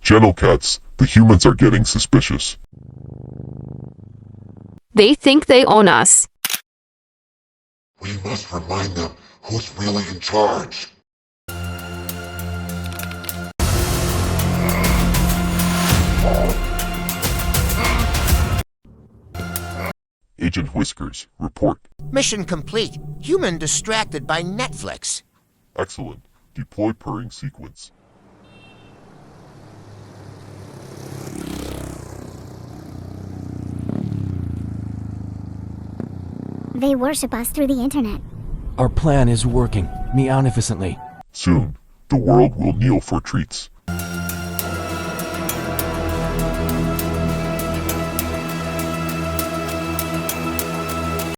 Gentle cats, the humans are getting suspicious. They think they own us. We must remind them who's really in charge. Agent Whiskers, report. Mission complete. Human distracted by Netflix. Excellent. Deploy purring sequence. They worship us through the internet. Our plan is working. Meownificently. Soon, the world will kneel for treats.